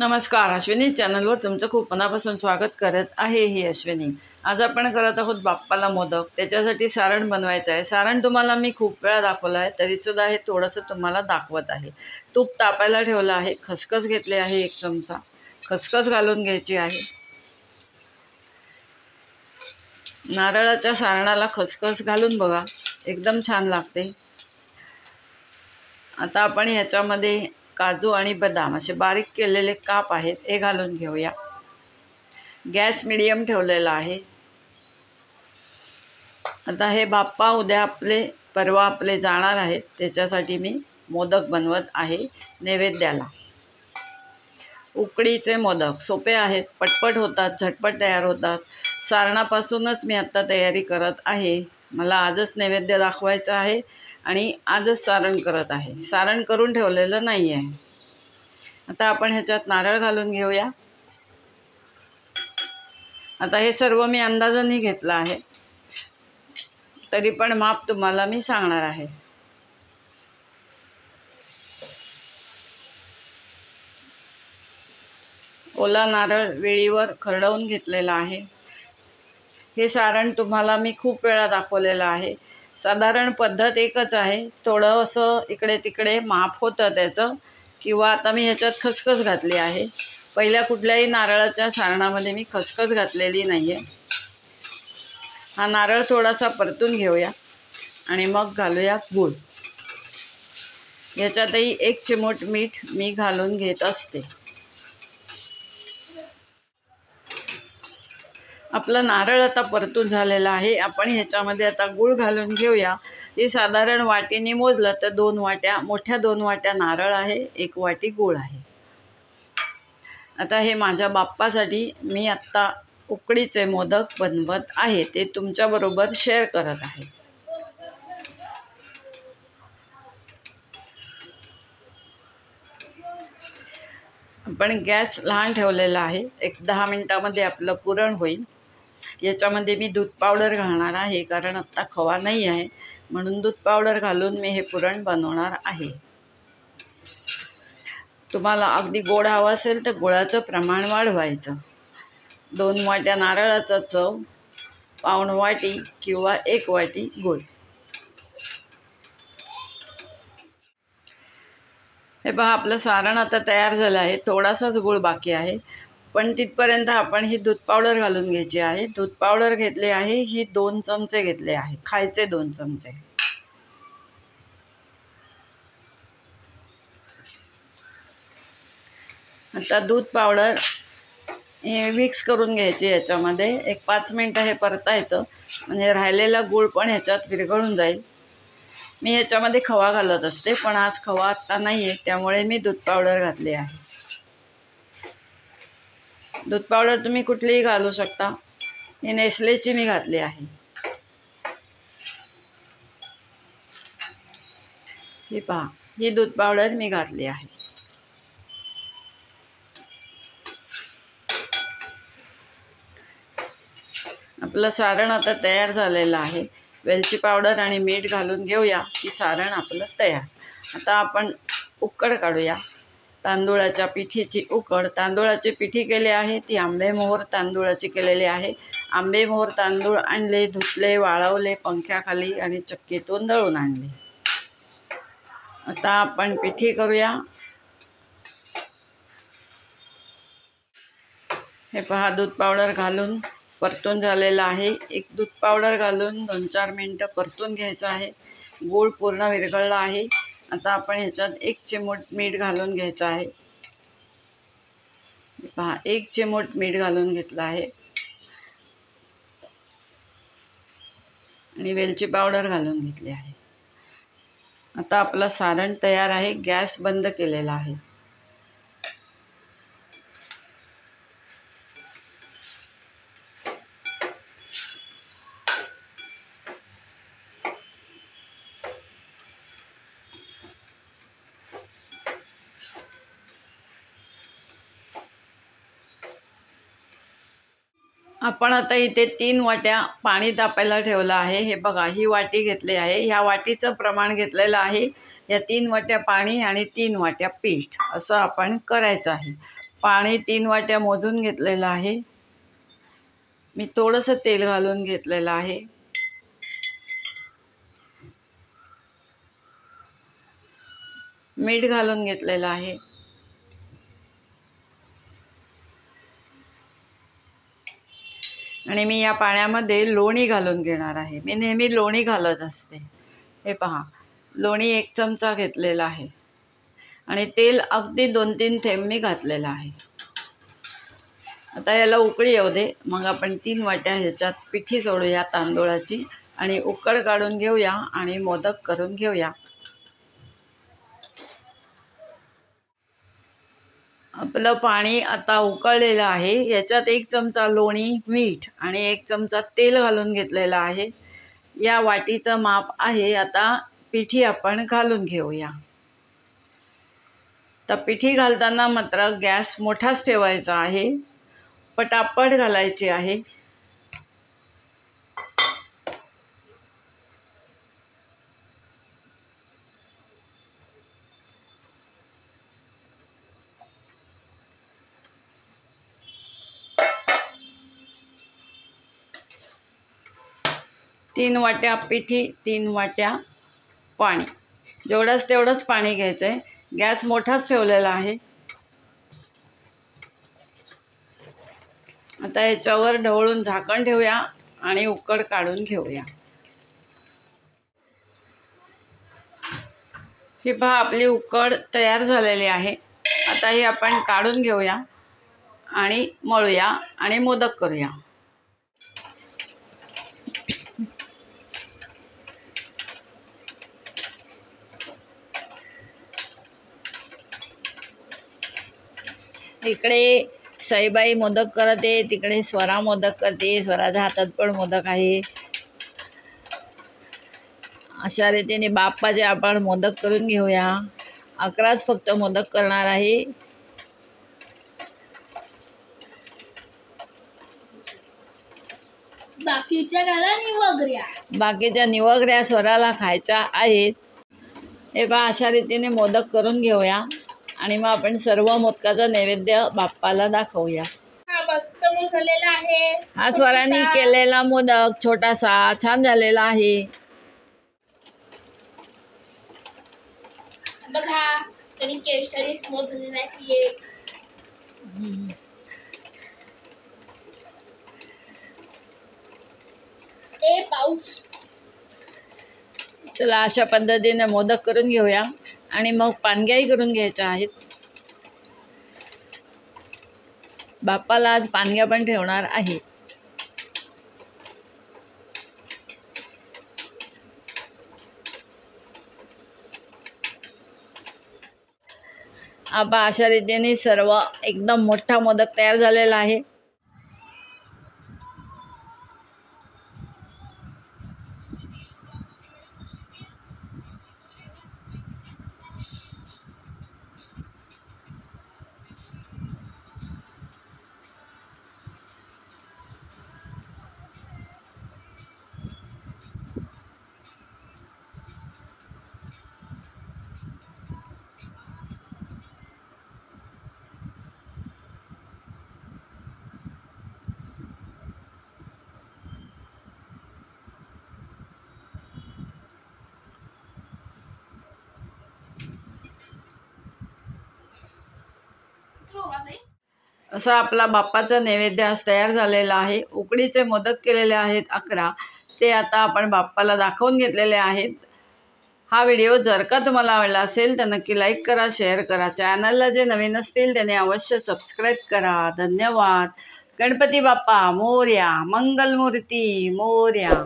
नमस्कार, अश्विनी चॅनलवर तुमचं खूप मनापासून स्वागत करत आहे. ही अश्विनी. आज आपण करत आहोत बाप्पाला मोदक. त्याच्यासाठी सारण बनवायचं आहे. सारण तुम्हाला मी खूप वेळा दाखवलं आहे, तरीसुद्धा हे थोडंसं तुम्हाला दाखवत आहे. तूप तापायला ठेवलं आहे. खसखस घेतले आहे 1 चमचा. खसखस घालून घ्यायची आहे. नारळाच्या सारणाला खसखस घालून बघा, एकदम छान लागते. आता आपण ह्याच्यामध्ये काजू आणि बदाम असे बारीक केलेले काप आहेत, हे घालून घेऊया. गॅस मीडियम ठेवलेला आहे. आता हे बाप्पा उद्या परवा आपले जाणार आहेत, त्याच्यासाठी मी मोदक बनवत आहे नैवेद्याला. उकडीचे मोदक सोपे आहेत, पटपट होतात, झटपट तयार होतात. सारणापासूनच मी आता तयारी करत आहे. मला आजच नैवेद्य दाखवायचं आहे आणि आजच सारण करत आहे. सारण करून ठेवलेलं नाही आहे. आता आपण ह्याच्यात नारळ घालून घेऊया. आता हे सर्व मी अंदाजाने घेतलं आहे, तरी पण माप तुम्हाला मी सांगणार आहे. ओला नारळ वेळीवर खरडवून घेतलेला आहे. हे सारण तुम्हाला मी खूप वेळा दाखवलेलं आहे. साधारण पद्धत एकच आहे. थोडंसं इकडे तिकडे माप होतं त्याचं, किंवा आता मी ह्याच्यात खसखस घातली आहे. पहिल्या कुठल्याही नारळाच्या सारणामध्ये मी खसखस घातलेली नाही आहे. हा नारळ थोडासा परतून घेऊया आणि मग घालूया गूळ. याच्यातही 1 चिमूट मीठ मी घालून घेत असते. आपला नारळ आता परतून झालेला आहे. आपण ह्याच्यामध्ये आता गूळ घालून घेऊया. हे साधारण वाटीने मोजलं तर 2 वाट्या, मोठ्या 2 वाट्या नारळ आहे, 1 वाटी गूळ आहे. आता हे माझ्या बाप्पासाठी मी आत्ता उकडीचे मोदक बनवत आहे, ते तुमच्याबरोबर शेअर करत आहे. आपण गॅस लहान ठेवलेला आहे. 10 मिनिटामध्ये आपलं पुरण होईल. याच्यामध्ये मी दूध पावडर घालणार आहे, कारण आत्ता खवा नाही आहे, म्हणून दूध पावडर घालून मी हे पुरण बनवणार आहे. तुम्हाला अगदी गोड हवं असेल तर गुळाचं प्रमाण वाढवायचं. 2 वाट्या नारळाचा चव, पाऊण वाटी किंवा 1 वाटी गूळ. हे पहा, आपलं सारण आता तयार झालं आहे. थोडासाच गूळ बाकी आहे, पण तिथपर्यंत आपण ही दूध पावडर घालून घ्यायची आहे. दूध पावडर घेतले आहे, ही 2 चमचे घेतले आहे, खायचे 2 चमचे. आता दूध पावडर हे मिक्स करून घ्यायचे याच्यामध्ये. 1-5 मिनटं हे परतायचं, म्हणजे राहिलेला गूळ पण ह्याच्यात विरघळून जाईल. मी ह्याच्यामध्ये खवा घालत असते, पण आज खवा आत्ता नाही आहे, त्यामुळे मी दूध पावडर घातली आहे. दूध पावडर तुम्ही कुठलीही घालू शकता. ही नेस्लेची मी घातली आहे. ही पहा, ही दूध पावडर मी घातली आहे. आपलं सारण आता तयार झालेलं आहे. वेलची पावडर आणि मीठ घालून घेऊया की सारण आपलं तयार. आता आपण उकड काढूया. तांदूळाच्या पिठीची उकड. तांदूळाची पिठी केली आहे, ती आंबेमोहोर तांदूळाची केलेली आहे. आंबेमोहोर तांदूळ आणले, धुतले, वाळवले पंख्याखाली आणि चक्कीतून दळून आणले. आता आपण पिठी करूया. हे पहा, दूध पावडर घालून परतून झालेलं आहे. एक दूध पावडर घालून 2-4 मिनटं परतून घ्यायचं आहे. गूळ पूर्ण विरघळला आहे. आता आपण ह्याच्यात 1 चिमूट मीठ घालून घ्यायचं आहे. पहा, 1 चिमूट मीठ घालून घेतलं आहे आणि वेलची पावडर घालून घेतली आहे. आता आपलं सारण तयार आहे. गॅस बंद केलेला आहे. आपण आता इथे 3 वाट्या पाणी तापायला ठेवलं आहे. हे बघा, ही वाटी घेतली आहे. ह्या वाटीचं प्रमाण घेतलेलं आहे. या 3 वाट्या पाणी आणि 3 वाट्या पीठ असं आपण करायचं आहे. पाणी 3 वाट्या मोजून घेतलेलं आहे। मी थोडंसं तेल घालून घेतलेलं आहे। मीठ घालून घेतलेलं आहे। आणि मी या पाण्यामध्ये लोणी घालून घेणार आहे। मी नेहमी लोणी घालत असते। हे पहा, लोणी 1 चमचा घेतलेला आहे आणि तेल अगदी 2-3 थेंब मी घातलेलं आहे। आता याला उकळी येऊ दे, मग आपण 3 वाट्या ह्याच्यात पिठी सोडूया तांदूळाची आणि उकळ काढून घेऊया आणि मोदक करून घेऊया। आपलं पाणी आता उकळलेलं आहे। याच्यात 1 चमचा लोणी, मीठ आणि 1 चमचा तेल घालून घेतलेलं आहे। या वाटीचं माप आहे। आता पिठी आपण घालून घेऊया। तर पिठी घालताना मात्र गॅस मोठाच ठेवायचा आहे, पटापट घालायची आहे। तीन वाट्या पिठी, 3 वाट्या पाणी, जेवढंच तेवढंच पाणी घ्यायचंय। गॅस मोठाच ठेवलेला आहे। आता याच्यावर ढवळून झाकण ठेवूया आणि उकड काढून घेऊया। ही पहा, आपली उकड तयार झालेली आहे। आता ही आपण काढून घेऊया आणि मळूया आणि मोदक करूया। इकडे सईबाई मोदक करते, तिकडे स्वरा मोदक करते। स्वराच्या हातात पण मोदक आहे। अशा रीतीने बाप्पाचे आपण मोदक करून घेऊया। 11च फक्त मोदक करणार आहे। बाकीच्या निवगऱ्या स्वराला खायच्या आहेत। हे पहा, अशा रीतीने मोदक करून घेऊया आणि मग आपण सर्व मोदकाचा नैवेद्य बाप्पाला दाखवूया। हा स्वरांनी केलेला मोदक छोटासा छान झालेला आहे। बघा, तरी केशरी स्मोक झालेला आहे। पाऊस। चला, अशा पद्धतीने मोदक करून घेऊया आणि मग पानग्याही करून घ्यायच्या आहेत। बाप्पाला आज पानग्या पण ठेवणार आहे। आता अशा रीतीने सर्व एकदम मोठा मोदक तयार झालेला आहे। असा आपला बाप्पाचा नैवेद्य आज तयार झालेला आहे। उकडीचे मोदक केलेले आहेत 11, ते आता आपण बाप्पाला दाखवून घेतलेले आहेत। हा व्हिडिओ जर का तुम्हाला आवडला असेल तर नक्की लाईक करा, शेअर करा। चॅनलला जे नवीन असतील त्याने अवश्य सबस्क्राईब करा। धन्यवाद। गणपती बाप्पा मोरया, मंगलमूर्ती मोरया।